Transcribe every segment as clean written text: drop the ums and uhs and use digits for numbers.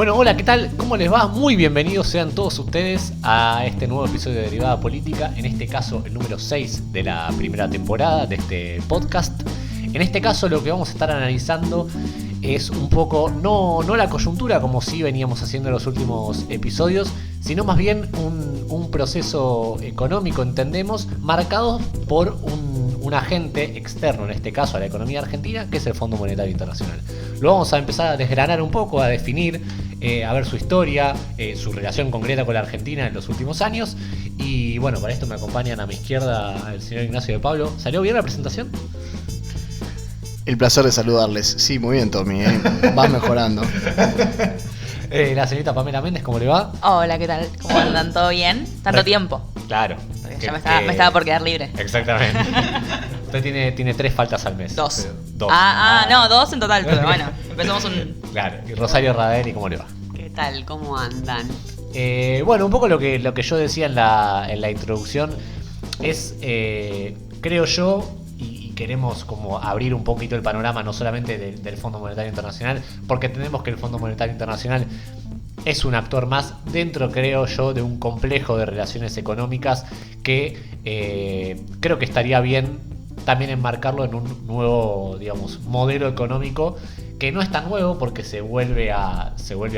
Bueno, hola, ¿qué tal? ¿Cómo les va? Muy bienvenidos sean todos ustedes a este nuevo episodio de Derivada Política, en este caso el número 6 de la primera temporada de este podcast. En este caso lo que vamos a estar analizando es un poco, no la coyuntura como sí veníamos haciendo en los últimos episodios, sino más bien un proceso económico, entendemos, marcado por un agente externo, en este caso a la economía argentina, que es el Fondo Monetario Internacional. Lo vamos a empezar a desgranar un poco, a definir, a ver su historia, su relación concreta con la Argentina en los últimos años. Y bueno, para esto me acompañan a mi izquierda el señor Ignacio de Pablo. ¿Salió bien la presentación? El placer de saludarles. Sí, muy bien, Tommy, vas mejorando. La señorita Pamela Méndez, ¿cómo le va? Hola, ¿qué tal? ¿Cómo andan? ¿Todo bien? ¿Tanto tiempo? Claro. Porque ya me estaba por quedar libre. Exactamente. Usted tiene 3 faltas al mes. 2. Dos. No, 2 en total, pero bueno, empezamos un... Claro. Y Rosario Raderi, ¿cómo le va? ¿Qué tal? ¿Cómo andan? Bueno, un poco lo que yo decía en la introducción es, creo yo, y queremos como abrir un poquito el panorama no solamente del Fondo Monetario Internacional, porque entendemos que el Fondo Monetario Internacional es un actor más dentro, creo yo, de un complejo de relaciones económicas que creo que estaría bien también enmarcarlo en un nuevo, digamos, modelo económico que no es tan nuevo porque se vuelve a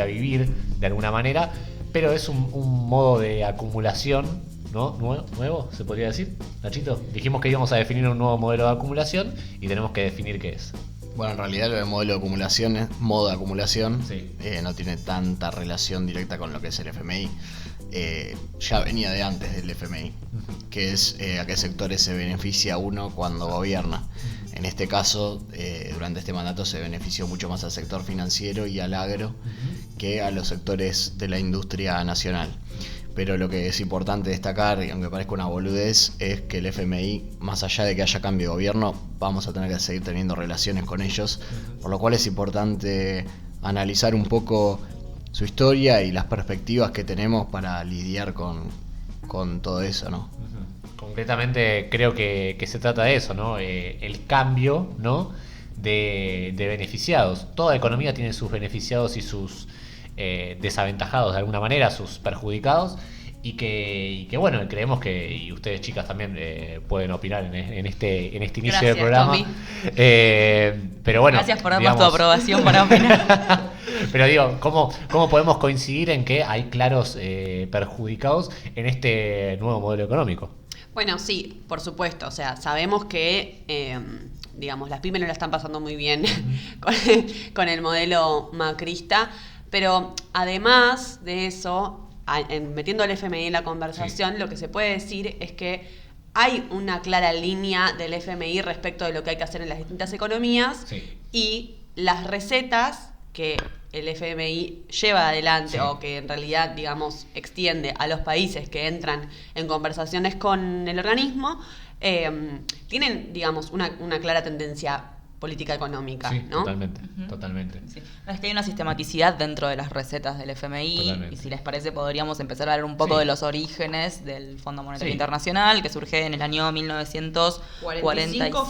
vivir de alguna manera, pero es un modo de acumulación, ¿no? ¿Nuevo? ¿Se podría decir? Nachito, dijimos que íbamos a definir un nuevo modelo de acumulación y tenemos que definir qué es. Bueno, en realidad lo de modelo de acumulación es modo de acumulación. Sí. No tiene tanta relación directa con lo que es el FMI. Ya venía de antes del FMI, que es a qué sectores se beneficia uno cuando gobierna. En este caso, durante este mandato se benefició mucho más al sector financiero y al agro que a los sectores de la industria nacional. Pero lo que es importante destacar, y aunque parezca una boludez, es que el FMI, más allá de que haya cambio de gobierno, vamos a tener que seguir teniendo relaciones con ellos, por lo cual es importante analizar un poco su historia y las perspectivas que tenemos para lidiar con todo eso, ¿no? Concretamente creo que se trata de eso, ¿no? El cambio, ¿no? de beneficiados. Toda economía tiene sus beneficiados y sus desaventajados de alguna manera, sus perjudicados, y que bueno, creemos que, y ustedes chicas también pueden opinar en este inicio Gracias, del programa. Pero bueno, gracias por darnos tu aprobación para opinar. Pero digo, ¿cómo podemos coincidir en que hay claros perjudicados en este nuevo modelo económico? Bueno, sí, por supuesto. O sea, sabemos que, digamos, las pymes no la están pasando muy bien con el modelo macrista, pero además de eso, metiendo al FMI en la conversación, sí, lo que se puede decir es que hay una clara línea del FMI respecto de lo que hay que hacer en las distintas economías, sí, y las recetas que el FMI lleva adelante, sí, o que en realidad, digamos, extiende a los países que entran en conversaciones con el organismo, tienen, digamos, una clara tendencia política económica, sí, ¿no? Totalmente. Sí. Es que hay una sistematicidad dentro de las recetas del FMI, totalmente. Y si les parece podríamos empezar a hablar un poco, sí, de los orígenes del Fondo Monetario, sí, Internacional, que surge en el año 1945.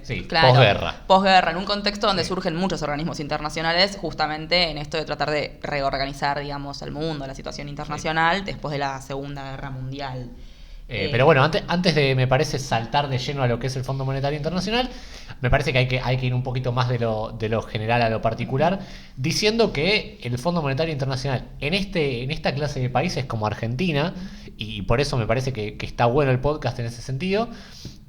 Sí, claro, posguerra, en un contexto donde, sí, surgen muchos organismos internacionales justamente en esto de tratar de reorganizar, digamos, el mundo, la situación internacional, sí, después de la Segunda Guerra Mundial. Pero bueno, antes de, me parece, saltar de lleno a lo que es el Fondo Monetario Internacional, me parece que hay que ir un poquito más de lo general a lo particular, diciendo que el Fondo Monetario Internacional en esta clase de países como Argentina, y por eso me parece que está bueno el podcast en ese sentido,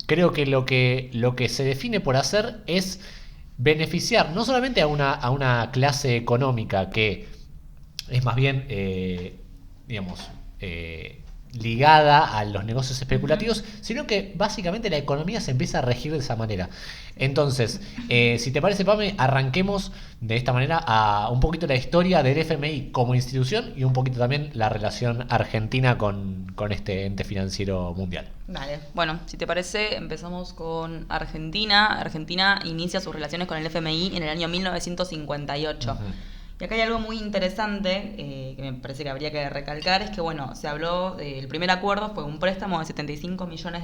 creo que lo que se define por hacer es beneficiar no solamente a una clase económica que es más bien, digamos, ligada a los negocios especulativos, sino que básicamente la economía se empieza a regir de esa manera. Entonces, si te parece, Pame, arranquemos de esta manera a un poquito la historia del FMI como institución y un poquito también la relación argentina con este ente financiero mundial. Vale, bueno, si te parece, empezamos con Argentina. Argentina inicia sus relaciones con el FMI en el año 1958. Y acá hay algo muy interesante que me parece que habría que recalcar, es que bueno, se habló del primer acuerdo, fue un préstamo de $75 millones,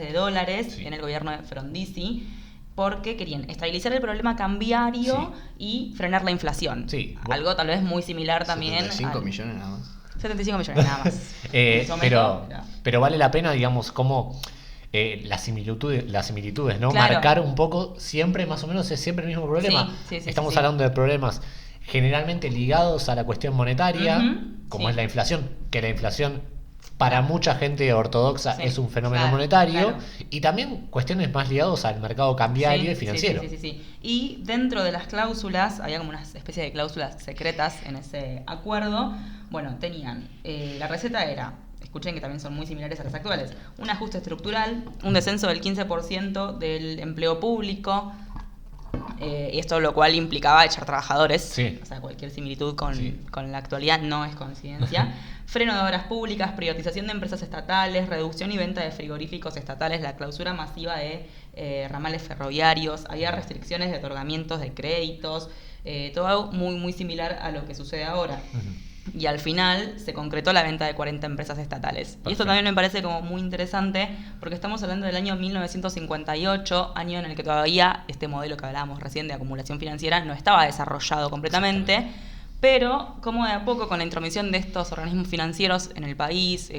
sí, en el gobierno de Frondizi, porque querían estabilizar el problema cambiario y frenar la inflación. Sí. Algo tal vez muy similar también. 75 millones nada más. 75 millones nada más. En ese momento, pero vale la pena, digamos, como las similitudes, ¿no? Claro. Marcar un poco, siempre más o menos es siempre el mismo problema. Sí, Estamos sí. hablando de problemas generalmente ligados a la cuestión monetaria, como sí. es la inflación, que la inflación para mucha gente ortodoxa es un fenómeno claro, monetario, claro. y también cuestiones más ligados al mercado cambiario y financiero. Sí. Y dentro de las cláusulas, había como una especie de cláusulas secretas en ese acuerdo. Bueno, tenían, la receta era, escuchen que también son muy similares a las actuales, un ajuste estructural, un descenso del 15% del empleo público, y esto lo cual implicaba echar trabajadores. Sí. O sea, cualquier similitud con la actualidad no es coincidencia. Freno de obras públicas, privatización de empresas estatales, reducción y venta de frigoríficos estatales, la clausura masiva de ramales ferroviarios, había restricciones de otorgamientos de créditos, todo muy, muy similar a lo que sucede ahora. Y al final se concretó la venta de 40 empresas estatales. Perfecto. Y esto también me parece como muy interesante porque estamos hablando del año 1958, año en el que todavía este modelo que hablábamos recién de acumulación financiera no estaba desarrollado completamente, pero como de a poco con la intromisión de estos organismos financieros en el país,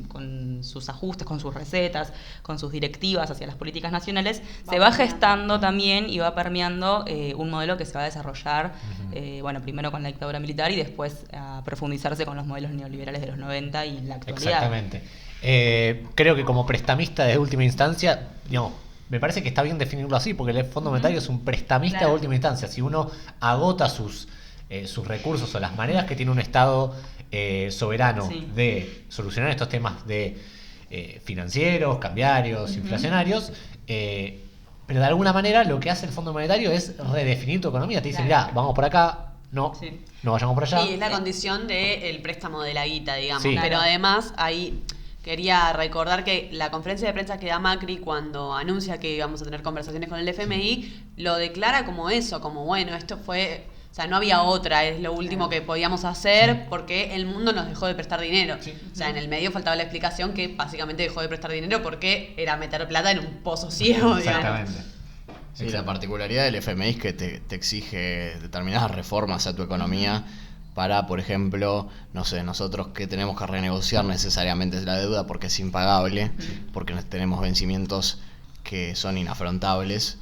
con sus ajustes, con sus recetas, con sus directivas hacia las políticas nacionales, se va gestando también y va permeando un modelo que se va a desarrollar, bueno, primero con la dictadura militar y después a profundizarse con los modelos neoliberales de los 90 y la actualidad. Exactamente. Creo que como prestamista de última instancia, digamos, me parece que está bien definirlo así, porque el Fondo Monetario es un prestamista de última instancia. Si uno agota sus recursos o las maneras que tiene un Estado soberano de solucionar estos temas de financieros, cambiarios, inflacionarios, pero de alguna manera lo que hace el Fondo Monetario es redefinir tu economía. Te dice, mirá, vamos por acá, no vayamos por allá. Y es la condición del préstamo de la guita, digamos. Sí. Pero además, ahí quería recordar que la conferencia de prensa que da Macri cuando anuncia que íbamos a tener conversaciones con el FMI, lo declara como eso, como bueno, esto fue... O sea, no había otra, es lo último que podíamos hacer porque el mundo nos dejó de prestar dinero. O sea, en el medio faltaba la explicación que básicamente dejó de prestar dinero porque era meter plata en un pozo ciego, digamos. Exactamente. Sí, la particularidad del FMI es que te exige determinadas reformas a tu economía para, por ejemplo, no sé, nosotros que tenemos que renegociar necesariamente la deuda porque es impagable, porque tenemos vencimientos que son inafrontables.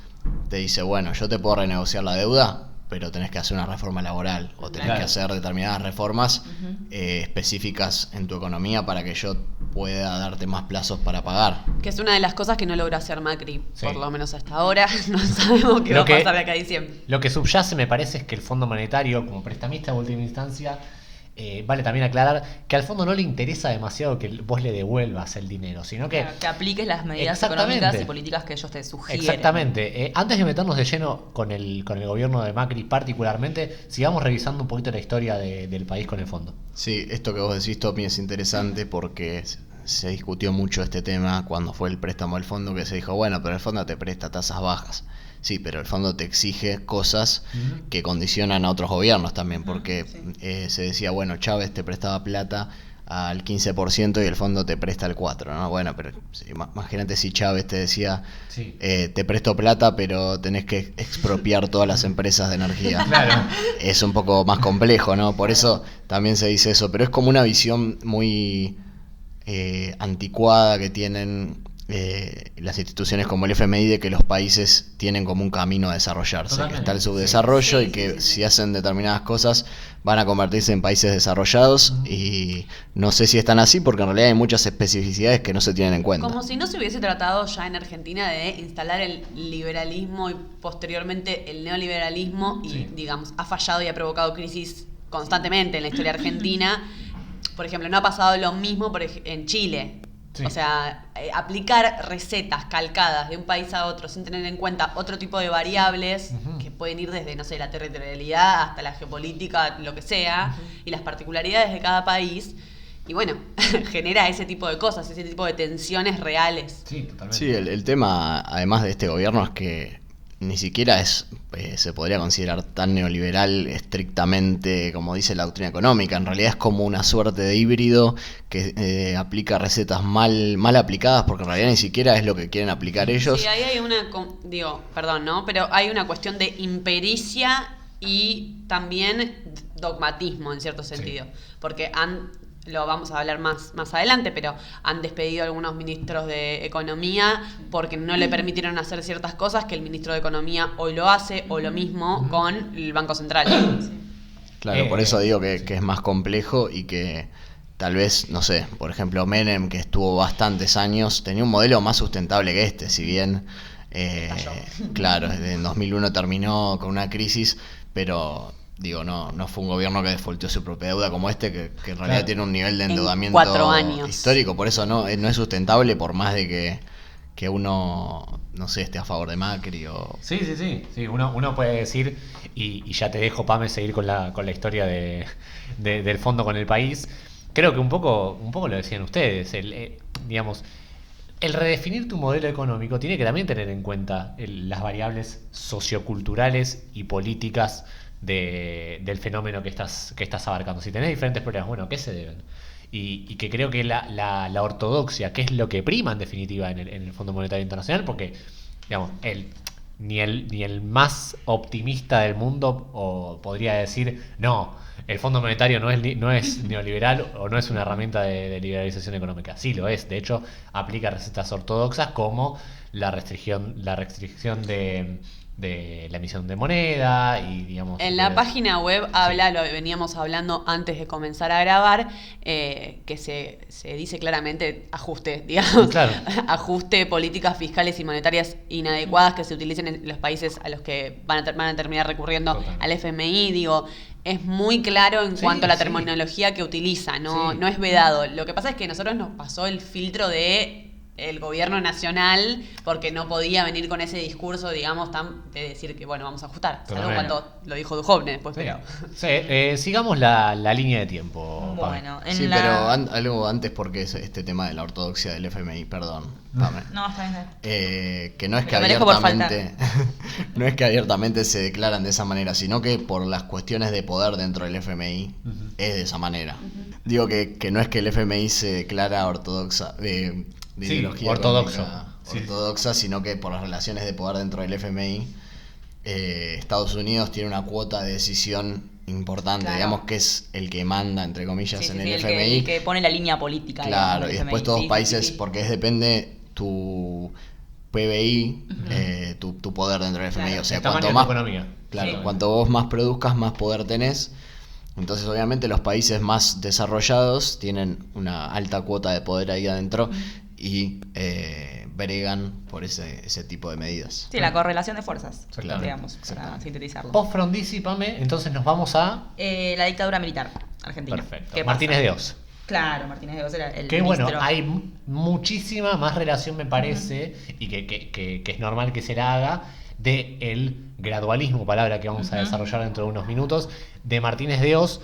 Te dice, bueno, yo te puedo renegociar la deuda, pero tenés que hacer una reforma laboral o tenés que hacer determinadas reformas específicas en tu economía para que yo pueda darte más plazos para pagar. Que es una de las cosas que no logró hacer Macri, por lo menos hasta ahora. No sabemos qué va a pasar de acá a diciembre. Lo que subyace me parece es que el Fondo Monetario, como prestamista de última instancia, vale también aclarar que al fondo no le interesa demasiado que vos le devuelvas el dinero, sino que apliques las medidas económicas y políticas que ellos te sugieren. Exactamente. Antes de meternos de lleno con el gobierno de Macri particularmente, sigamos revisando un poquito la historia del país con el fondo. Sí, esto que vos decís, Tommy, es interesante porque se discutió mucho este tema cuando fue el préstamo del fondo, que se dijo, bueno, pero el fondo te presta tasas bajas. Sí, pero el fondo te exige cosas que condicionan a otros gobiernos también, porque se decía, bueno, Chávez te prestaba plata al 15% y el fondo te presta el 4%, ¿no? Bueno, pero imagínate si Chávez te decía, te presto plata, pero tenés que expropiar todas las empresas de energía. Claro. Es un poco más complejo, ¿no? Por eso también se dice eso, pero es como una visión muy anticuada que tienen las instituciones como el FMI de que los países tienen como un camino a desarrollarse, que está el subdesarrollo y que si hacen determinadas cosas van a convertirse en países desarrollados y no sé si están así porque en realidad hay muchas especificidades que no se tienen en cuenta. Como si no se hubiese tratado ya en Argentina de instalar el liberalismo y posteriormente el neoliberalismo y digamos ha fallado y ha provocado crisis constantemente en la historia argentina. Por ejemplo, no ha pasado lo mismo en Chile. O sea, aplicar recetas calcadas de un país a otro sin tener en cuenta otro tipo de variables que pueden ir desde, no sé, la territorialidad hasta la geopolítica, lo que sea, y las particularidades de cada país. Y bueno, genera ese tipo de cosas, ese tipo de tensiones reales. Sí, totalmente. Sí, el tema, además de este gobierno, es que ni siquiera se podría considerar tan neoliberal estrictamente como dice la doctrina económica. En realidad es como una suerte de híbrido que aplica recetas mal aplicadas, porque en realidad ni siquiera es lo que quieren aplicar ellos. Sí, ahí hay perdón, ¿no? Pero hay una cuestión de impericia y también dogmatismo en cierto sentido. Sí. Porque lo vamos a hablar más adelante, pero han despedido a algunos ministros de Economía porque no le permitieron hacer ciertas cosas que el ministro de Economía hoy lo hace, o lo mismo con el Banco Central. Claro, por eso digo que es más complejo y que tal vez, no sé, por ejemplo, Menem, que estuvo bastantes años, tenía un modelo más sustentable que este, si bien, claro, en 2001 terminó con una crisis, pero... Digo, no fue un gobierno que defaultó su propia deuda como que en realidad tiene un nivel de endeudamiento 4 años. Histórico, por eso no es sustentable, por más de que uno, no sé, esté a favor de Macri o... Sí, uno puede decir, y ya te dejo, Pame, seguir con la historia del fondo con el país. Creo que un poco lo decían ustedes, digamos... El redefinir tu modelo económico tiene que también tener en cuenta las variables socioculturales y políticas del fenómeno que estás abarcando. Si tenés diferentes problemas, bueno, ¿qué se deben? Y que creo que la ortodoxia, que es lo que prima en definitiva en el Fondo Monetario Internacional, porque digamos, ni el más optimista del mundo podría decir, no, el Fondo Monetario no es neoliberal o no es una herramienta de liberalización económica. Sí lo es, de hecho aplica recetas ortodoxas como la restricción de la emisión de moneda y digamos... En la página web habla, lo veníamos hablando antes de comenzar a grabar, que se dice claramente ajuste, digamos, claro. Ajuste, políticas fiscales y monetarias inadecuadas que se utilicen en los países a los que van a terminar recurriendo al FMI, digo... Es muy claro en cuanto a la terminología que utiliza, no es vedado. Lo que pasa es que a nosotros nos pasó el filtro de el gobierno nacional porque no podía venir con ese discurso, digamos, de decir que, bueno, vamos a ajustar. Salvo cuando lo dijo Duhovne después. Pero... sigamos la línea de tiempo. Bueno, pero algo antes, porque es este tema de la ortodoxia del FMI, perdón. Pame. No, está bien. Que no es que abiertamente no es que abiertamente se declaran de esa manera, sino que por las cuestiones de poder dentro del FMI es de esa manera. Digo que no es que el FMI se declara ortodoxa de ideología ortodoxa, sino que por las relaciones de poder dentro del FMI, Estados Unidos tiene una cuota de decisión importante, digamos que es el que manda, entre comillas, en el FMI. El que pone la línea política. Claro, y después todos los países, porque depende tu PBI, tu poder dentro del FMI. O sea, cuanto más, cuanto vos más produzcas, más poder tenés. Entonces, obviamente, los países más desarrollados tienen una alta cuota de poder ahí adentro y bregan por ese tipo de medidas. Sí, la correlación de fuerzas, digamos, para sintetizarlo. Post-Frondizi, Pame, entonces nos vamos a... la dictadura militar argentina. Perfecto. Martínez de Oz. Claro, Martínez de Oz era el que ministro. Bueno, hay muchísima más relación, me parece, y que es normal que se la haga, de el gradualismo, palabra que vamos a desarrollar dentro de unos minutos, de Martínez de Oz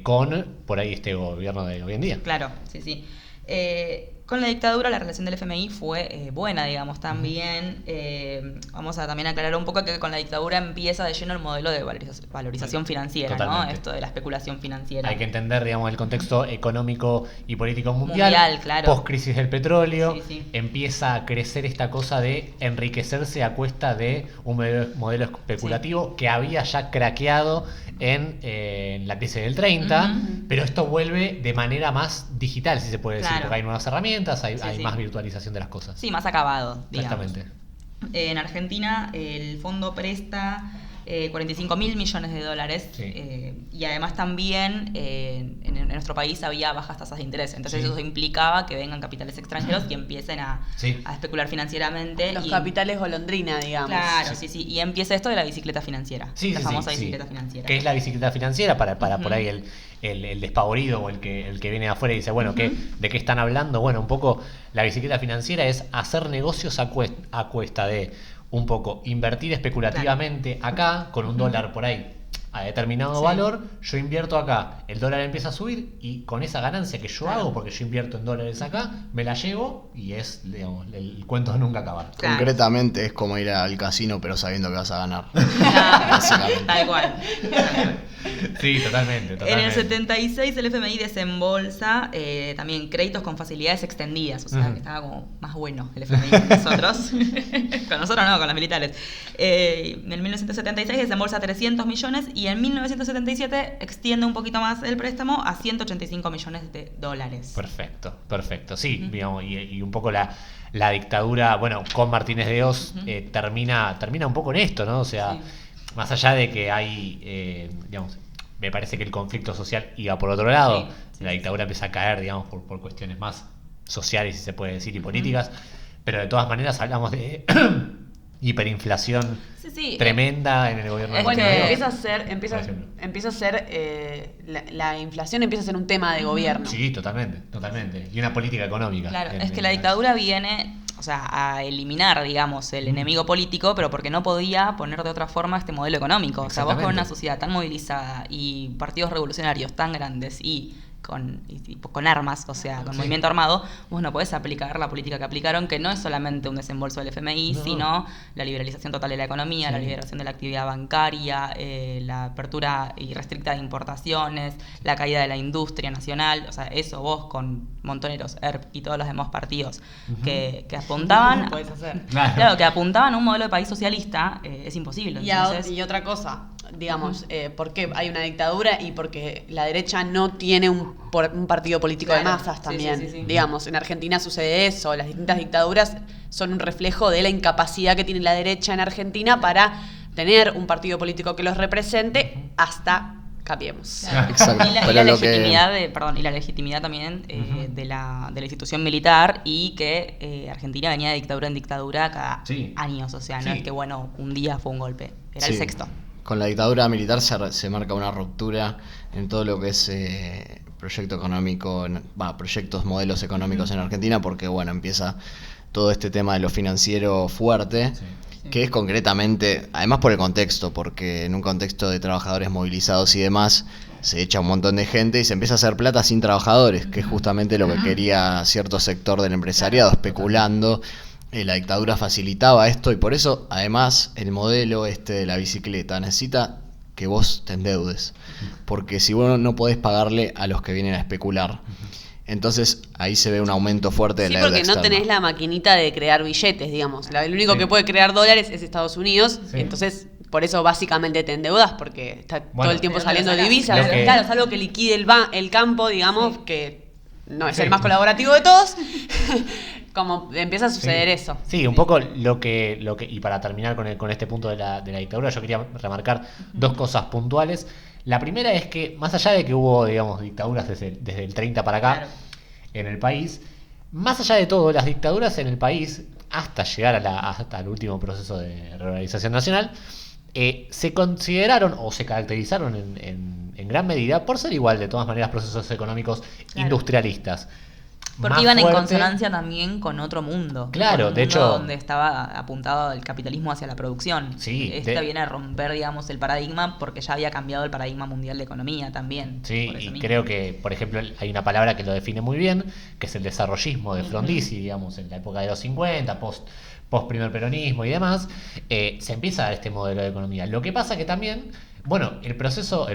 con, por ahí, este gobierno de hoy en día. Claro, sí. Con la dictadura la relación del FMI fue buena, digamos, también. Vamos a también aclarar un poco que con la dictadura empieza de lleno el modelo de valorización financiera, ¿no? Esto de la especulación financiera. Hay que entender, digamos, el contexto económico y político mundial claro. Post-crisis del petróleo, empieza a crecer esta cosa de enriquecerse a cuesta de un modelo especulativo que había ya craqueado en la crisis del 30, pero esto vuelve de manera más digital, si se puede decir, porque hay nuevas herramientas, hay más virtualización de las cosas. Sí, más acabado, digamos. Exactamente. En Argentina el fondo presta 45.000 millones de dólares y además también en nuestro país había bajas tasas de interés, entonces eso implicaba que vengan capitales extranjeros y empiecen a especular financieramente. Los capitales golondrina, digamos. Claro, y empieza esto de la bicicleta financiera, la famosa bicicleta financiera. ¿Qué es la bicicleta financiera? Para por ahí el despavorido o el que viene de afuera y dice, bueno, ¿de qué están hablando? Bueno, un poco la bicicleta financiera es hacer negocios a cuesta de un poco invertir especulativamente acá con un dólar por ahí a determinado valor, yo invierto acá, el dólar empieza a subir y con esa ganancia que yo hago, porque yo invierto en dólares acá, me la llevo y es, digamos, el cuento de nunca acabar. Claro. Concretamente es como ir al casino pero sabiendo que vas a ganar. Básicamente. Tal cual. Sí, totalmente. En el 76 el FMI desembolsa también créditos con facilidades extendidas, o sea que estaba como más bueno el FMI con nosotros. Con nosotros no, con los militares. En 1976 desembolsa 300 millones y en 1977 extiende un poquito más el préstamo a 185 millones de dólares. Perfecto. Sí, digamos, y un poco la dictadura, bueno, con Martínez de Hoz termina un poco en esto, ¿no? O sea, más allá de que hay, digamos, me parece que el conflicto social iba por otro lado, la dictadura empieza a caer, digamos, por cuestiones más sociales, si se puede decir, y políticas, pero de todas maneras hablamos de hiperinflación tremenda en el gobierno de Martínez Martínez. Empieza a ser la inflación empieza a ser un tema de gobierno. Sí, totalmente. Y una política económica. Claro, es que la dictadura viene, o sea, a eliminar, digamos, el enemigo político, pero porque no podía poner de otra forma este modelo económico. O sea, vos con una sociedad tan movilizada y partidos revolucionarios tan grandes y con armas, o sea, con movimiento armado, vos no podés aplicar la política que aplicaron, que no es solamente un desembolso del FMI, sino la liberalización total de la economía, la liberación de la actividad bancaria, la apertura irrestricta de importaciones, la caída de la industria nacional, o sea, eso vos con Montoneros, ERP y todos los demás partidos que apuntaban, No podés hacer. Claro, que apuntaban a un modelo de país socialista, es imposible. Entonces, Y otra cosa, digamos, ¿por qué hay una dictadura? Y porque la derecha no tiene un partido político de masas también. Sí. Digamos, en Argentina sucede eso, las distintas dictaduras son un reflejo de la incapacidad que tiene la derecha en Argentina para tener un partido político que los represente hasta cambiemos. Claro. Exacto. Y la legitimidad también de la institución militar y que Argentina venía de dictadura en dictadura cada años, o sea, no es que bueno, un día fue un golpe, era el sexto. Con la dictadura militar se marca una ruptura en todo lo que es proyecto económico, proyectos, modelos económicos en Argentina, porque bueno, empieza todo este tema de lo financiero fuerte, que es concretamente, además por el contexto, porque en un contexto de trabajadores movilizados y demás, se echa un montón de gente y se empieza a hacer plata sin trabajadores, que es justamente lo que quería cierto sector del empresariado, especulando. La dictadura facilitaba esto y por eso, además, el modelo de la bicicleta necesita que vos te endeudes, porque si vos no podés pagarle a los que vienen a especular, entonces ahí se ve un aumento fuerte de la deuda externa. Porque no tenés la maquinita de crear billetes, digamos. El único que puede crear dólares es Estados Unidos, entonces por eso básicamente te endeudas, porque está todo el tiempo saliendo divisas. Claro, es algo que liquide el campo, digamos, que no es el más colaborativo de todos. Como empieza a suceder eso. Sí, un poco lo que y para terminar con este punto de la dictadura, yo quería remarcar dos cosas puntuales. La primera es que, más allá de que hubo, digamos, dictaduras desde el 30 para acá en el país, más allá de todo, las dictaduras en el país, hasta llegar hasta el último proceso de reorganización nacional, se consideraron o se caracterizaron en gran medida por ser igual, de todas maneras, procesos económicos industrialistas. Porque iban en consonancia también con otro mundo. Claro, de hecho, donde estaba apuntado el capitalismo hacia la producción. Sí, Esta viene a romper, digamos, el paradigma porque ya había cambiado el paradigma mundial de economía también. Sí, y creo que, por ejemplo, hay una palabra que lo define muy bien, que es el desarrollismo de Frondizi, digamos, en la época de los 50, post primer peronismo y demás, se empieza a dar este modelo de economía. Lo que pasa que también, bueno, el proceso,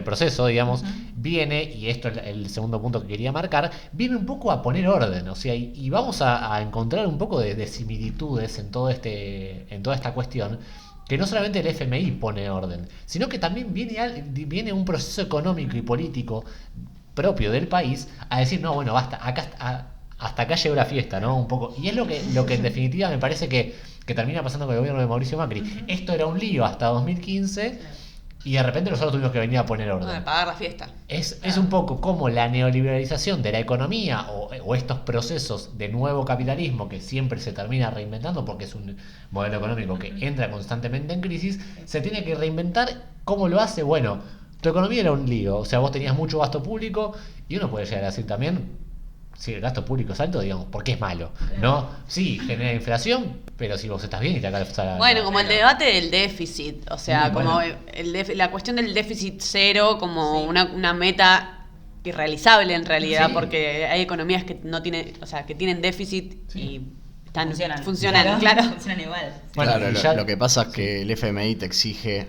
digamos, viene, y esto es el segundo punto que quería marcar, viene un poco a poner orden, o sea, y vamos a encontrar un poco de similitudes en toda esta cuestión, que no solamente el FMI pone orden, sino que también viene un proceso económico y político propio del país a decir, no, bueno, basta, hasta acá llegó la fiesta, ¿no? Un poco. Y es lo que en definitiva me parece que termina pasando con el gobierno de Mauricio Macri. Esto era un lío hasta 2015 y de repente nosotros tuvimos que venir a poner orden. No, pagar la fiesta. Es un poco como la neoliberalización de la economía o estos procesos de nuevo capitalismo que siempre se termina reinventando porque es un modelo económico que entra constantemente en crisis, se tiene que reinventar. ¿Cómo lo hace? Bueno, tu economía era un lío, o sea, vos tenías mucho gasto público y uno puede llegar a decir también, si el gasto público es alto, digamos, porque es malo, ¿no? Sí, genera inflación, pero si vos estás bien y te alcanza... Bueno, como el debate del déficit, o sea, Sí, como bueno. la cuestión del déficit cero como Sí. una meta irrealizable en realidad, Sí. porque hay economías que no tienen, o sea, que tienen déficit Sí. y funcionan, Funcionan claro. Funcionan igual. Bueno, claro, y lo, ya- lo que pasa es que el FMI te exige,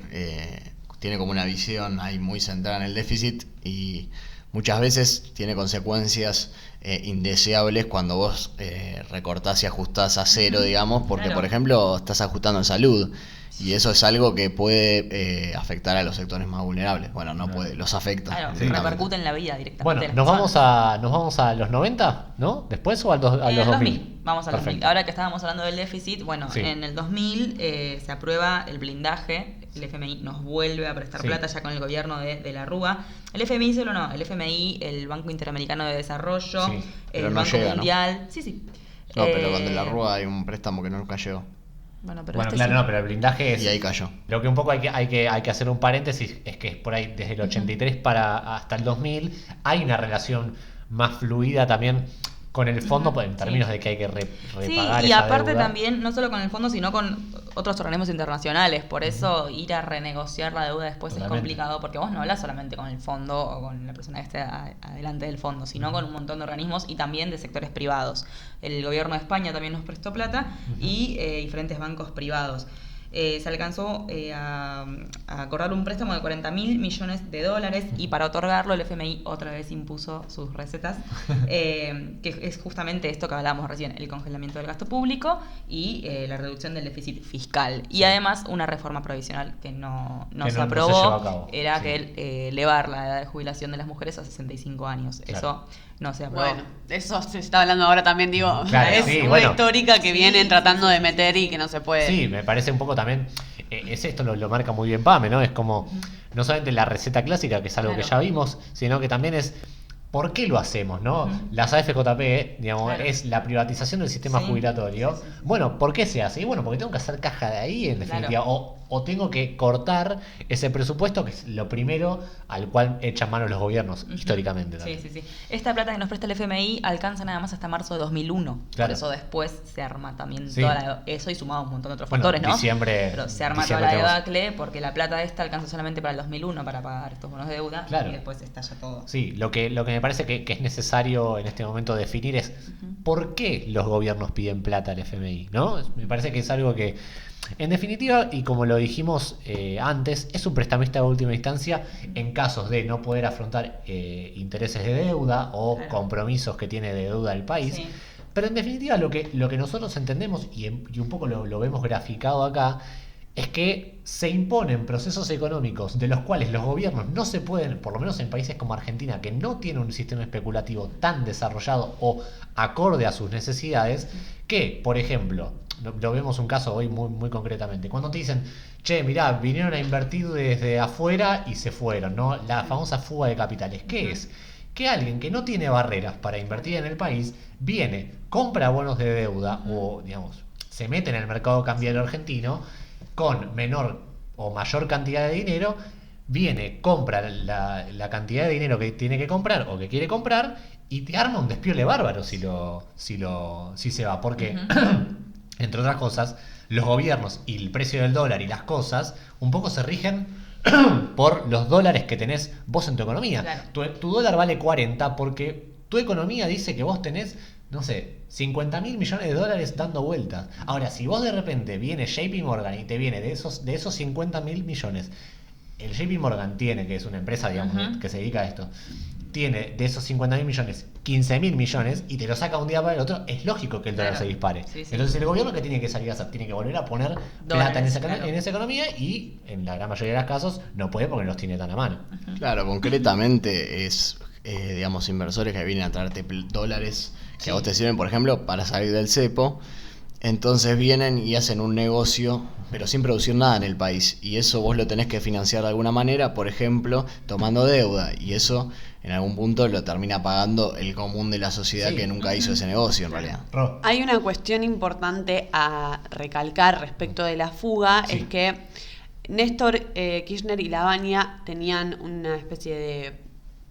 tiene como una visión ahí muy centrada en el déficit y muchas veces tiene consecuencias indeseables cuando vos recortás y ajustás a cero, digamos, porque Claro. por ejemplo estás ajustando en salud y eso es algo que puede afectar a los sectores más vulnerables. Bueno, no puede, los afecta. Claro, directamente. repercute en la vida directamente. Bueno, de las nos personas. vamos a los 90, ¿no? ¿Después o a los 2000? Vamos al 2000. Perfecto. Ahora que estábamos hablando del déficit, bueno, Sí. en el 2000 se aprueba el blindaje. El FMI nos vuelve a prestar Sí. plata ya con el gobierno de la Rúa. El FMI solo no, el FMI, el Banco Interamericano de Desarrollo, Sí, el pero no Banco llega, ¿no? Mundial. Sí, sí. No, pero cuando en la Rúa hay un préstamo que nunca llegó Bueno, pero Bueno, este claro, sí. no, pero el blindaje es... y ahí cayó. Lo que un poco hay que hacer un paréntesis es que por ahí desde el 83 hasta el 2000 hay una relación más fluida también con el fondo pues, en términos de que hay que repagar Sí, y esa aparte deuda. también, no solo con el fondo, sino con otros organismos internacionales. Por eso ir a renegociar la deuda después Totalmente. es complicado, porque vos no hablas solamente con el fondo o con la persona que esté adelante del fondo, sino con un montón de organismos y también de sectores privados. El gobierno de España también nos prestó plata y diferentes bancos privados. Se alcanzó a acordar un préstamo de 40.000 millones de dólares y para otorgarlo el FMI otra vez impuso sus recetas, que es justamente esto que hablábamos recién, el congelamiento del gasto público y la reducción del déficit fiscal. Y además una reforma provisional que no Que se no se aprobó, llevó a cabo, era sí. que elevar la edad de jubilación de las mujeres a 65 años. Claro. Eso no se aprobó. Bueno, eso se está hablando ahora también, digo, Claro, es sí, una bueno. histórica que Sí, vienen sí, tratando sí, de meter y que no se puede. Sí, me parece un poco también, es esto lo marca muy bien Pame, ¿no? Es como, no solamente la receta clásica, que es algo que ya Claro. vimos, sino que también es, ¿por qué lo hacemos, no? Las AFJP, digamos, Claro. es la privatización del sistema Sí, jubilatorio. sí, sí, sí. Bueno, ¿por qué se hace? Y bueno, porque tengo que hacer caja de ahí, en Claro. definitiva, o tengo que cortar ese presupuesto, que es lo primero al cual echan mano los gobiernos, Ujú. históricamente. Sí, también. sí, sí. Esta plata que nos presta el FMI alcanza nada más hasta marzo de 2001. Claro. Por eso después se arma también Sí. toda eso y sumado un montón de otros Bueno, factores, ¿no? diciembre- Pero se arma diciembre toda la tenemos- debacle porque la plata esta alcanza solamente para el 2001 para pagar estos bonos de deuda Claro. y después estalla todo. Sí, lo que me parece que es necesario en este momento definir es por qué los gobiernos piden plata al FMI, ¿no? Me parece que es algo que, en definitiva, y como lo dijimos antes, es un prestamista de última instancia en casos de no poder afrontar intereses de deuda o Claro. compromisos que tiene de deuda el país. Sí. Pero en definitiva lo que nosotros entendemos y un poco lo vemos graficado acá es que se imponen procesos económicos de los cuales los gobiernos no se pueden, por lo menos en países como Argentina, que no tiene un sistema especulativo tan desarrollado o acorde a sus necesidades, que, por ejemplo, lo vemos un caso hoy muy concretamente, cuando te dicen, che, mirá, vinieron a invertir desde afuera y se fueron, ¿no? La famosa fuga de capitales. ¿Qué es? Que alguien que no tiene barreras para invertir en el país viene, compra bonos de deuda o, digamos, se mete en el mercado cambiario argentino con menor o mayor cantidad de dinero, viene, compra la cantidad de dinero que tiene que comprar o que quiere comprar y te arma un despiole bárbaro si se va. Porque, entre otras cosas, los gobiernos y el precio del dólar y las cosas un poco se rigen por los dólares que tenés vos en tu economía. Claro. Tu dólar vale 40 porque tu economía dice que vos tenés, no sé, 50.000 millones de dólares dando vueltas. Ahora, si vos de repente viene JP Morgan y te viene de esos 50.000 millones, el JP Morgan tiene, que es una empresa, digamos, que se dedica a esto, tiene de esos 50.000 millones 15.000 millones y te lo saca un día para el otro, es lógico que el dólar Claro. se dispare. Sí, sí. Entonces el gobierno, ¿qué tiene que salir a hacer? Tiene que volver a poner Dólares, plata en claro. esa economía y en la gran mayoría de los casos no puede porque no los tiene tan a mano. Claro, concretamente es, digamos, inversores que vienen a traerte dólares que a vos te sirven, por ejemplo, para salir del cepo. Entonces vienen y hacen un negocio, pero sin producir nada en el país. Y eso vos lo tenés que financiar de alguna manera, por ejemplo, tomando deuda. Y eso, en algún punto, lo termina pagando el común de la sociedad Sí. que nunca hizo ese negocio, en realidad. Ro. Hay una cuestión importante a recalcar respecto de la fuga, Sí. es que Néstor Kirchner y Lavagna tenían una especie de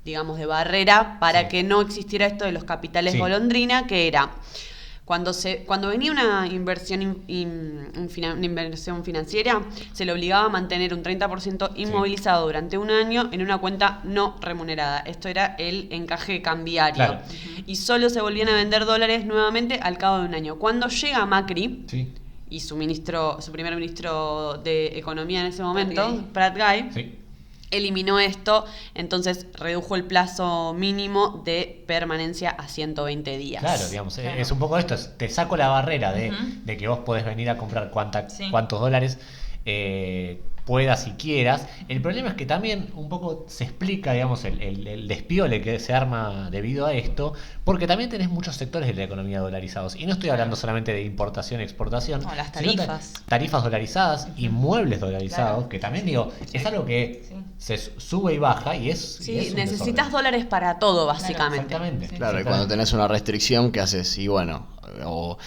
digamos, de barrera para Sí. que no existiera esto de los capitales Sí. golondrina, que era cuando venía una inversión, una inversión financiera, se le obligaba a mantener un 30% inmovilizado durante un año en una cuenta no remunerada. Esto era el encaje cambiario. Claro. Y solo se volvían a vender dólares nuevamente al cabo de un año. Cuando llega Macri Sí. y su primer ministro de Economía en ese momento, Pratt Pratt Guy, Sí. eliminó esto, entonces redujo el plazo mínimo de permanencia a 120 días. Claro, digamos, Claro. es un poco esto, te saco la barrera de, Ujú. de que vos podés venir a comprar Sí. cuántos dólares puedas y quieras. El problema es que también un poco se explica, digamos, el despiole que se arma debido a esto, porque también tenés muchos sectores de la economía dolarizados. Y no estoy hablando solamente de importación, exportación, No, las sino tarifas. tarifas dolarizadas, inmuebles dolarizados, Claro. que también digo, es algo que Sí. se sube y baja y es... y Sí, es un necesitas desorden. dólares para todo, básicamente. Exactamente. Sí. Claro, y Exactamente. cuando tenés una restricción, ¿qué haces? Y bueno, o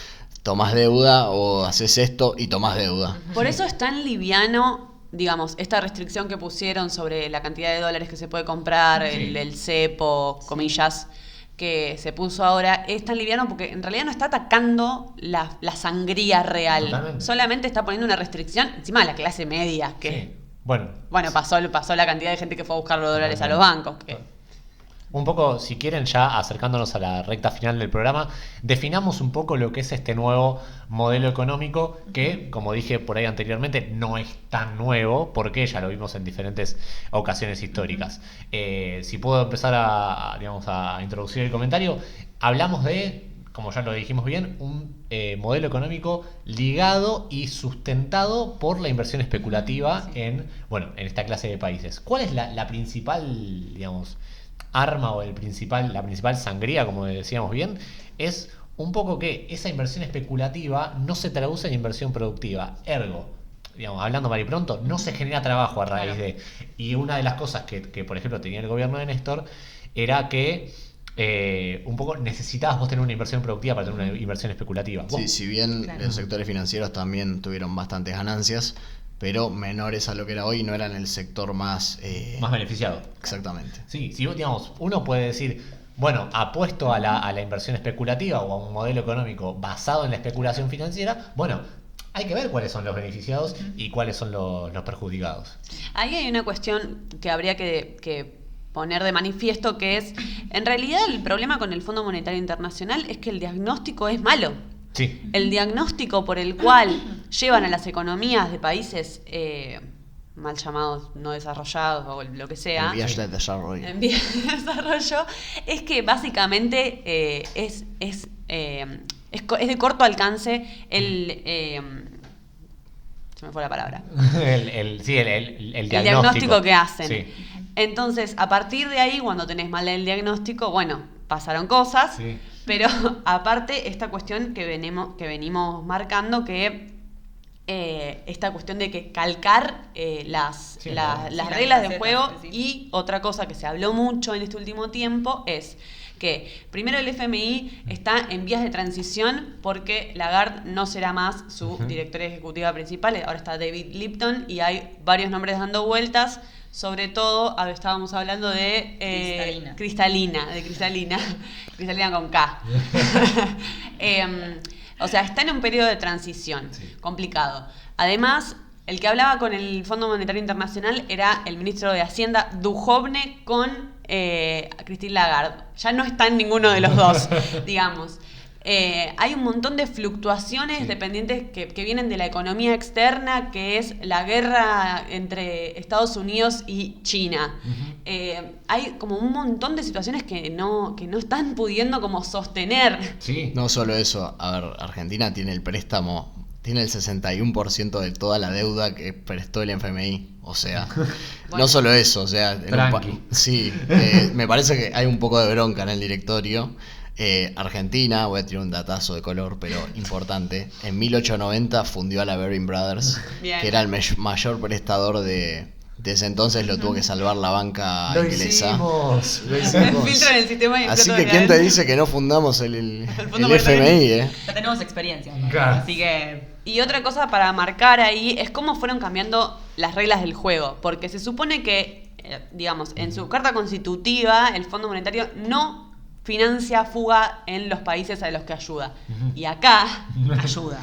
tomás deuda o haces esto y tomás deuda. Por eso es tan liviano, digamos, esta restricción que pusieron sobre la cantidad de dólares que se puede comprar, Sí. el cepo, comillas, que se puso ahora, es tan liviano porque en realidad no está atacando la sangría real. Totalmente. Solamente está poniendo una restricción encima de la clase media, que, Sí. Bueno, bueno, pasó la cantidad de gente que fue a buscar los dólares a los Totalmente. bancos. Que, un poco, si quieren, ya acercándonos a la recta final del programa, definamos un poco lo que es este nuevo modelo económico que, como dije por ahí anteriormente, no es tan nuevo porque ya lo vimos en diferentes ocasiones históricas. Si puedo empezar digamos, a introducir el comentario, hablamos de, como ya lo dijimos bien, un modelo económico ligado y sustentado por la inversión especulativa en esta clase de países. ¿Cuál es la principal, digamos, arma o la principal sangría, como decíamos bien? Es un poco que esa inversión especulativa no se traduce en inversión productiva. Ergo, digamos, hablando mal y pronto, no se genera trabajo a raíz de... Y una de las cosas que por ejemplo, tenía el gobierno de Néstor era que un poco necesitabas vos tener una inversión productiva para tener una inversión especulativa. Sí, si bien Claro. los sectores financieros también tuvieron bastantes ganancias, pero menores a lo que era hoy, no eran el sector más... Más beneficiado. Exactamente. Sí, si vos, digamos, uno puede decir, bueno, apuesto a la inversión especulativa o a un modelo económico basado en la especulación financiera, bueno, hay que ver cuáles son los beneficiados y cuáles son los perjudicados. ahí hay una cuestión que habría que poner de manifiesto, que es, en realidad el problema con el Fondo Monetario Internacional es que el diagnóstico es malo. Sí. El diagnóstico por el cual llevan a las economías de países mal llamados no desarrollados o lo que sea, En vías de desarrollo. en vías de desarrollo, es que básicamente es de corto alcance se me fue la palabra. el El diagnóstico que hacen. Sí. Entonces, a partir de ahí, cuando tenés mal el diagnóstico, bueno, pasaron cosas, Sí. pero aparte esta cuestión que venimos marcando, que esta cuestión de que calcar las Sí, reglas del recetas, juego, sí. y otra cosa que se habló mucho en este último tiempo es que primero el FMI está en vías de transición porque Lagarde no será más su directora ejecutiva principal, ahora está David Lipton y hay varios nombres dando vueltas. Sobre todo, estábamos hablando de Cristalina con K. O sea, está en un periodo de transición complicado. Además, el que hablaba con el Fondo Monetario Internacional era el ministro de Hacienda Duhovne con Christine Lagarde. Ya no está en ninguno de los dos, digamos. Hay un montón de fluctuaciones dependientes que vienen de la economía externa, que es la guerra entre Estados Unidos y China. Hay como un montón de situaciones que no están pudiendo como sostener. Sí. No solo eso, a ver, Argentina tiene el préstamo, tiene el 61% de toda la deuda que prestó el FMI. O sea, no solo eso, o sea, Tranqui. sí, me parece que hay un poco de bronca en el directorio. Argentina, voy a tirar un datazo de color, pero importante. En 1890 fundió a la Baring Brothers, Bien. que era el mayor prestador de ese entonces, lo tuvo que salvar la banca Lo inglesa. hicimos. El filtro en el sistema de Así impuestos que, ¿quién te federales. dice que no fundamos el Fondo Monetario. FMI, Ya tenemos experiencia, ¿no? Claro. Así que... Y otra cosa para marcar ahí es cómo fueron cambiando las reglas del juego, porque se supone que digamos, en su carta constitutiva, el Fondo Monetario no financia fuga en los países a los que ayuda. Y acá, Ayuda.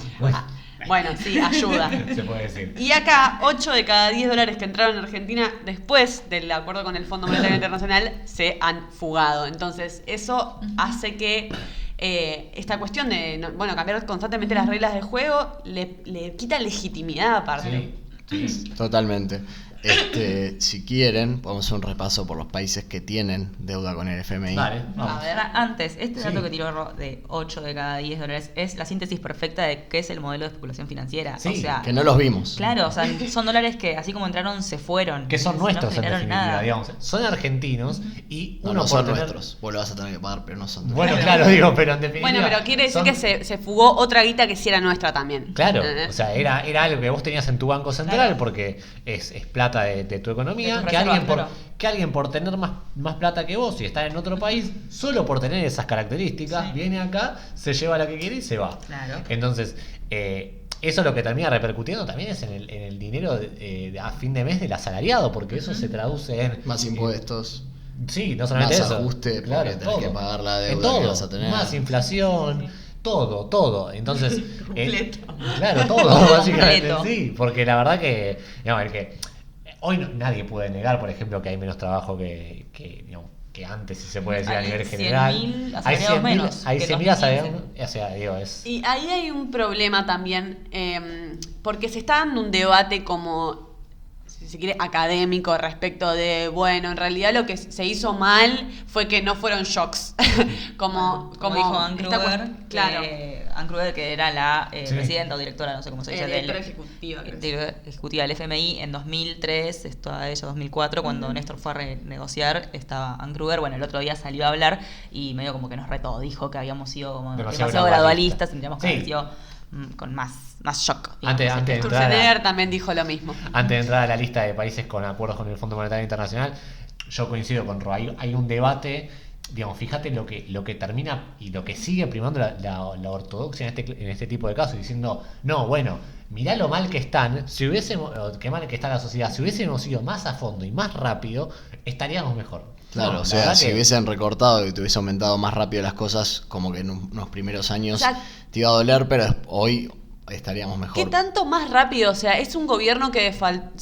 bueno, sí, ayuda. Se puede decir. Y acá, 8 de cada 10 dólares que entraron en Argentina después del acuerdo con el Fondo Monetario Internacional se han fugado. Entonces, eso hace que esta cuestión de cambiar constantemente las reglas del juego le quita legitimidad aparte. Sí. Totalmente. Si quieren, podemos hacer un repaso por los países que tienen deuda con el FMI. Vale, A vamos. ver, antes, este Sí. dato que tiró de 8 de cada 10 dólares es la síntesis perfecta de qué es el modelo de especulación financiera. Sí, o sea, Que no los vimos. claro, o sea, son dólares que así como entraron se fueron. Que son No nuestros en generaron definitiva, nada. digamos. Son argentinos y No, uno no por son tener- nuestros. Vos lo vas a tener que pagar, pero no son tuyos. Bueno, claro, digo, pero en definitiva. Bueno, pero quiere decir son- que se fugó otra guita que sí era nuestra también. Claro, ¿Eh? o sea, era algo que vos tenías en tu banco central Claro. porque es plata de tu economía. De tus Que alguien, reservas, que alguien por tener más plata que vos y estar en otro país, solo por tener esas características, Sí. viene acá, se lleva la que quiere y se va. Claro. Entonces, eso lo que termina repercutiendo también es en el dinero a fin de mes del asalariado, porque eso se traduce en Más impuestos. Sí, no solamente Más eso. ajuste, porque tenés que pagar la deuda En todo. que vas a tener. Más inflación, todo. Entonces, Completo. claro, todo, básicamente. Completo. Sí, porque la verdad que, digamos, hoy nadie puede negar, por ejemplo, que hay menos trabajo digamos, que antes, si se puede decir a Hay nivel 100.000 general. Hay asalariados 100.000 menos hay que 100.000 2015. asalariados, o sea, digo, es... Y ahí hay un problema también, porque se está dando un debate como, si se quiere, académico respecto de, bueno, en realidad lo que se hizo mal fue que no fueron shocks. como dijo Ann esta Kruger, claro. Ann Kruger, que era la Sí. presidenta o directora, no sé cómo se dice, Directora ejecutiva, creo. directora ejecutiva del FMI en 2003, estaba ella 2004, cuando Néstor fue a renegociar, estaba Ann Kruger, bueno, el otro día salió a hablar y medio como que nos retó, dijo que habíamos sido como Demasiado demasiado gradualistas. gradualistas, tendríamos que Sí. haber sido con más shock. Antes de entrar Sturzenegger también dijo lo mismo. Antes de entrar a la lista de países con acuerdos con el Fondo Monetario Internacional, yo coincido con Ro. Hay un debate, digamos, fíjate lo que termina y lo que sigue primando la ortodoxia en este tipo de casos, diciendo, no, bueno, mirá lo mal que están, o qué mal que está la sociedad, si hubiésemos ido más a fondo y más rápido, estaríamos mejor. Claro, No, o la sea, verdad si que- hubiesen recortado y te hubiese aumentado más rápido las cosas, como que en unos primeros años O sea, te iba a doler, pero hoy estaríamos mejor. ¿Qué tanto más rápido? O sea, es un gobierno que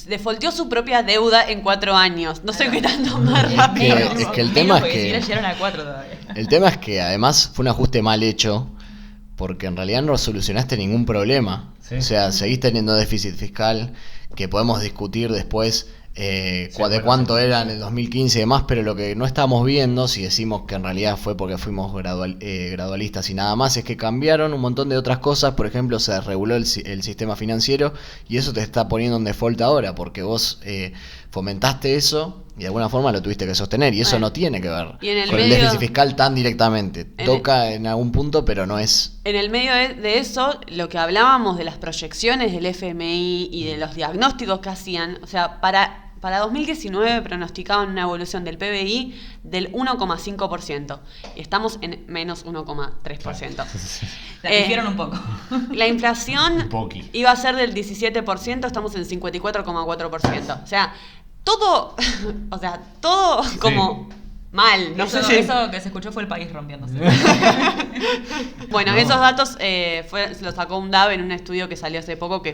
defaulteó su propia deuda en 4 años. No sé qué tanto más rápido. Es que el tema es porque que- si hubiera llegaron a 4 todavía. El tema es que además fue un ajuste mal hecho, porque en realidad no solucionaste ningún problema. Sí. O sea, seguís teniendo déficit fiscal, que podemos discutir después de bueno, cuánto sí. era en el 2015 y demás, pero lo que no estamos viendo, si decimos que en realidad fue porque fuimos gradualistas y nada más, es que cambiaron un montón de otras cosas. Por ejemplo, se desreguló el sistema financiero y eso te está poniendo en default ahora, porque vos fomentaste eso y de alguna forma lo tuviste que sostener, y eso Bueno. no tiene que ver Y en el con el medio- déficit fiscal tan directamente. En Toca en algún punto, pero no es... En el medio de eso, lo que hablábamos de las proyecciones del FMI y de los diagnósticos que hacían, o sea, para 2019 pronosticaban una evolución del PBI del 1,5% y estamos en menos 1,3%. La Eh, hicieron un poco. La inflación Un poqui. iba a ser del 17%, estamos en 54,4%. O sea, todo, como mal. No sé si... Eso que se escuchó fue el país rompiéndose. Bueno, No. esos datos lo sacó un DAB en un estudio que salió hace poco que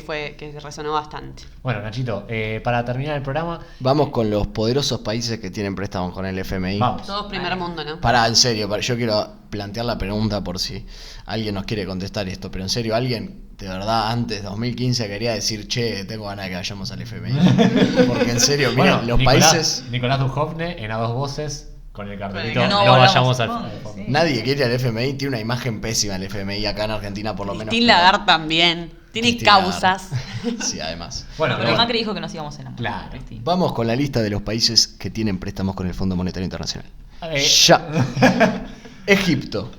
resonó bastante. Bueno, Nachito, para terminar el programa, Vamos con los poderosos países que tienen préstamos con el FMI. vamos. Todos primer mundo, ¿no? En serio, yo quiero plantear la pregunta por si alguien nos quiere contestar esto, pero en serio, ¿alguien de verdad antes de 2015 quería decir, che, tengo ganas de que vayamos al FMI? Porque en serio, miren, Bueno, los países... Nicolás Dujovne en A Dos Voces con el cartelito, Bueno, no, no vayamos volvamos al al fondo, sí. Nadie quiere al FMI, tiene una imagen pésima el FMI acá en Argentina, por lo menos. Christine Lagarde también. Tiene Christine causas. Lagarde. Sí, además. Bueno, pero pero Macri dijo que nos íbamos a enamorar. Claro. Cristina. Vamos con la lista de los países que tienen préstamos con el Fondo Monetario Internacional. Eh, Ya. Egipto.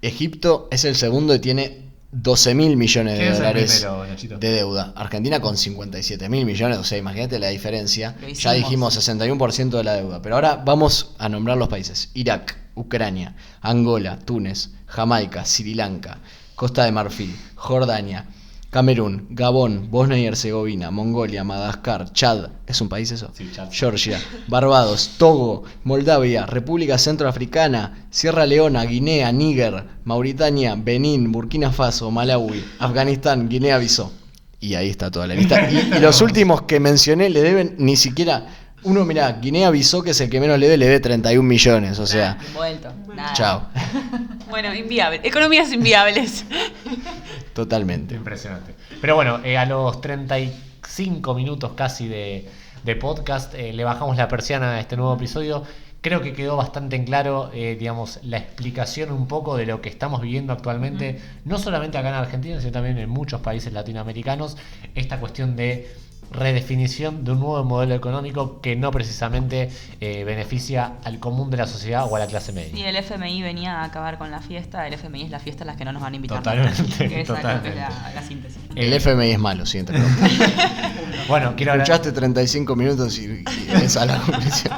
Egipto es el segundo y tiene 12.000 millones de ¿Quién es el dólares primero, Nachito? de deuda. Argentina con 57.000 millones, o sea, imagínate la diferencia. Lo Ya hicimos. dijimos 61% de la deuda, pero ahora vamos a nombrar los países. Irak, Ucrania, Angola, Túnez, Jamaica, Sri Lanka, Costa de Marfil, Jordania, Camerún, Gabón, Bosnia y Herzegovina, Mongolia, Madagascar, Chad, ¿es un país eso? Sí, Chad. Georgia, Barbados, Togo, Moldavia, República Centroafricana, Sierra Leona, Guinea, Níger, Mauritania, Benín, Burkina Faso, Malawi, Afganistán, Guinea-Bissau. Y ahí está toda la lista. Y los últimos que mencioné le deben ni siquiera... Uno, mirá, Guinea-Bissau, que es el que menos le debe 31 millones, o sea... Vuelto. Nada. Chao. Bueno, inviable. Economías inviables. Totalmente. Impresionante. Pero bueno, a los 35 minutos casi de podcast, le bajamos la persiana a este nuevo episodio. Creo que quedó bastante en claro, digamos, la explicación un poco de lo que estamos viviendo actualmente, no solamente acá en Argentina, sino también en muchos países latinoamericanos, esta cuestión de redefinición de un nuevo modelo económico que no precisamente beneficia al común de la sociedad o a la clase media. Y el FMI venía a acabar con la fiesta. El FMI es la fiesta a las que no nos van a invitar. Totalmente, Que esa totalmente. creo que es la síntesis. El FMI es malo, siguiente pregunta. Bueno, quiero Escuchaste 35 minutos y esa es la conclusión.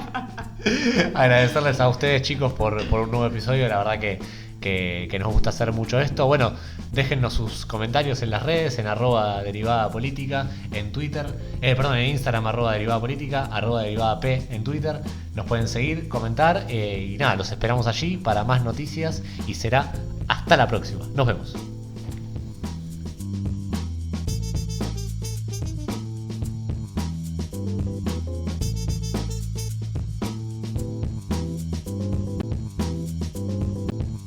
agradecerles a ustedes, chicos, por un nuevo episodio. La verdad que nos gusta hacer mucho esto. Bueno, déjennos sus comentarios en las redes, en @derivadapolítica, en Twitter, en Instagram @derivadapolítica, @derivadap en Twitter. Nos pueden seguir, comentar y nada, los esperamos allí para más noticias y será hasta la próxima. Nos vemos.